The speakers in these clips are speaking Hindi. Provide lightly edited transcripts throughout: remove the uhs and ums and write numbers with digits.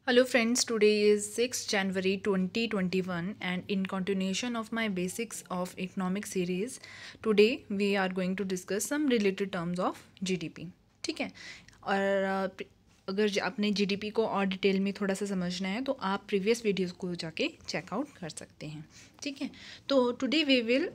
Hello friends, today is 6 January 2021 and in continuation of my basics of economic series, today we are going to discuss some related terms of GDP. ठीक है। और अगर आपने GDP को और डिटेल में थोड़ा सा समझना है तो आप प्रीवियस वीडियोस को जाके चेकआउट कर सकते हैं। ठीक है, तो today we will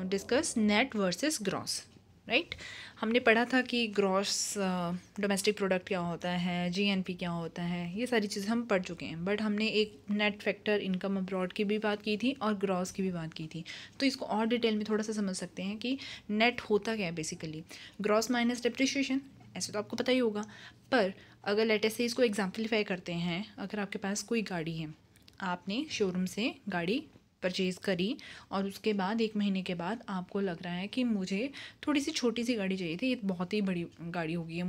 discuss net versus gross. Right, हमने पढ़ा था कि ग्रॉस डोमेस्टिक प्रोडक्ट क्या होता है, जीएनपी क्या होता है, ये सारी चीज़ें हम पढ़ चुके हैं। बट हमने एक नेट फैक्टर इनकम अब्रॉड की भी बात की थी और ग्रॉस की भी बात की थी। तो इसको और डिटेल में थोड़ा सा समझ सकते हैं कि नेट होता क्या है। बेसिकली ग्रॉस माइनस डेप्रिशिएशन, ऐसे तो आपको पता ही होगा। पर अगर लेटे से इसको एग्जाम्पलीफाई करते हैं, अगर आपके पास कोई गाड़ी है, आपने शोरूम से गाड़ी परचेज़ करी और उसके बाद 1 महीने के बाद आपको लग रहा है कि मुझे थोड़ी सी छोटी सी गाड़ी चाहिए थी, ये बहुत ही बड़ी गाड़ी हो गई है,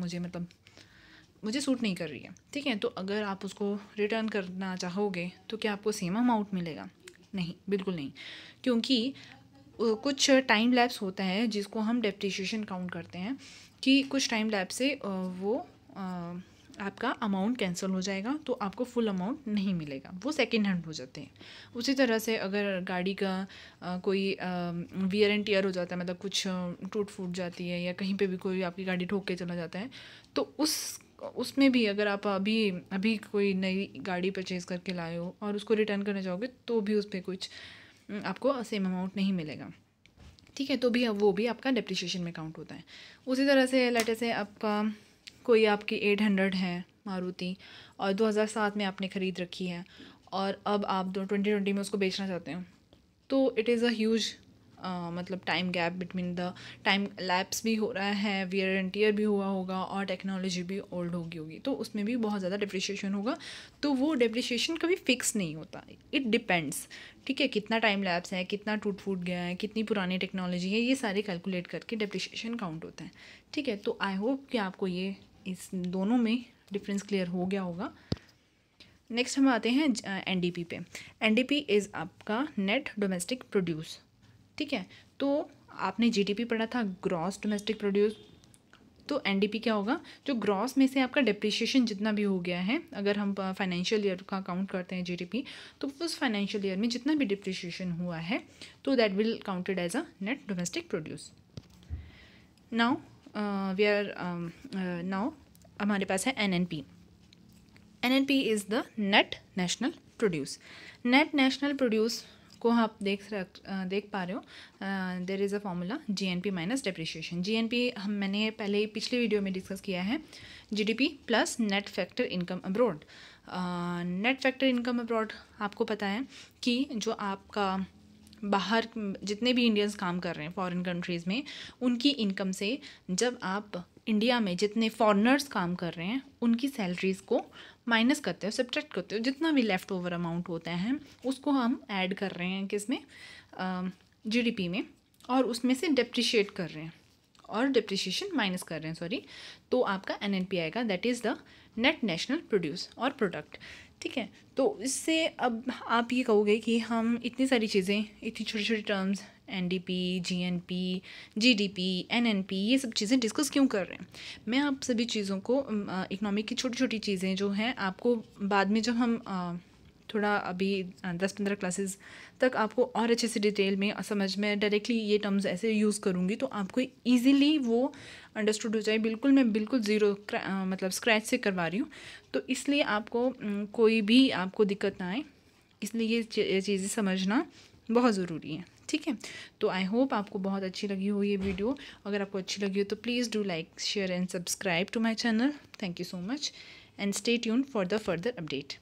मुझे सूट नहीं कर रही है। ठीक है, तो अगर आप उसको रिटर्न करना चाहोगे तो क्या आपको सेम अमाउंट मिलेगा? नहीं, बिल्कुल नहीं, क्योंकि कुछ टाइम लैप्स होता है जिसको हम डेप्रिशिएशन काउंट करते हैं कि कुछ टाइम लैप से वो आपका अमाउंट कैंसिल हो जाएगा, तो आपको फुल अमाउंट नहीं मिलेगा, वो सेकेंड हैंड हो जाते हैं। उसी तरह से अगर गाड़ी का कोई वियर एंड टियर हो जाता है, मतलब कुछ टूट फूट जाती है या कहीं पे भी कोई आपकी गाड़ी ठोक के चला जाता है, तो उसमें भी अगर आप अभी कोई नई गाड़ी परचेज़ करके लाए हो और उसको रिटर्न करना चाहोगे तो भी उस पर कुछ आपको सेम अमाउंट नहीं मिलेगा। ठीक है, तो भी वो भी आपका डेप्रिशिएशन में काउंट होता है। उसी तरह से लेटे से आपका कोई आपकी 800 है मारुति और 2007 में आपने ख़रीद रखी है और अब आप 2020 में उसको बेचना चाहते हो, तो इट इज़ अ ह्यूज मतलब time gap between the time lapse भी हो रहा है, वियर एंड टियर भी हुआ होगा और टेक्नोलॉजी भी ओल्ड होगी, तो उसमें भी बहुत ज़्यादा डिप्रिशिएशन होगा। तो वो डिप्रिशिएशन कभी फिक्स नहीं होता, इट डिपेंड्स। ठीक है, कितना टाइम लैप्स है, कितना टूट फूट गया है, कितनी पुरानी टेक्नोलॉजी है, ये सारे कैलकुलेट करके डिप्रिशिएशन काउंट होता है। ठीक है, तो आई होप कि आपको ये इस दोनों में डिफरेंस क्लियर हो गया होगा। नेक्स्ट हम आते हैं एनडीपी पे। एनडीपी इज़ आपका नेट डोमेस्टिक प्रोड्यूस। ठीक है, तो आपने जीडीपी पढ़ा था, ग्रॉस डोमेस्टिक प्रोड्यूस। तो एनडीपी क्या होगा? जो ग्रॉस में से आपका डिप्रिशिएशन जितना भी हो गया है, अगर हम फाइनेंशियल ईयर का काउंट करते हैं जीडीपी, तो उस फाइनेंशियल ईयर में जितना भी डिप्रिशिएशन हुआ है तो that will counted as a net domestic produce. Now now हमारे पास है NNP. NNP is the net national produce. Net national produce को आप देख पा रहे हो, there is a formula GNP minus depreciation. GNP मैंने पहले पिछले वीडियो में डिस्कस किया है, GDP plus net factor income abroad. Net factor income abroad आपको पता है कि जो आपका बाहर जितने भी इंडियंस काम कर रहे हैं फॉरेन कंट्रीज़ में, उनकी इनकम से जब आप इंडिया में जितने फॉरेनर्स काम कर रहे हैं उनकी सैलरीज़ को माइनस करते हो, सब्ट्रैक्ट करते हो, जितना भी लेफ़्ट ओवर अमाउंट होता है उसको हम ऐड कर रहे हैं किसमें, जीडीपी में, और उसमें से डेप्रिशिएट कर रहे हैं और डिप्रिशिएशन माइनस कर रहे हैं, सॉरी। तो आपका एनएनपी आएगा, that is the net national produce और प्रोडक्ट। ठीक है, तो इससे अब आप ये कहोगे कि हम इतनी सारी चीज़ें, इतनी छोटी छोटी terms, NDP, GNP, GDP, NNP, ये सब चीज़ें डिस्कस क्यों कर रहे हैं? मैं आप सभी चीज़ों को, इकोनॉमिक की छोटी छोटी चीज़ें जो हैं, आपको बाद में जब हम थोड़ा अभी 10-15 क्लासेस तक आपको और अच्छे से डिटेल में समझ में डायरेक्टली ये टर्म्स ऐसे यूज़ करूँगी तो आपको ईजिली वो अंडरस्टूड हो जाए। मैं बिल्कुल ज़ीरो मतलब स्क्रैच से करवा रही हूँ, तो इसलिए आपको कोई भी आपको दिक्कत ना आए, इसलिए ये चीज़ें समझना बहुत ज़रूरी है। ठीक है, तो आई होप आपको बहुत अच्छी लगी हो ये वीडियो। अगर आपको अच्छी लगी हो तो please do like, share and subscribe to my channel. Thank you so much and stay tuned for the further update.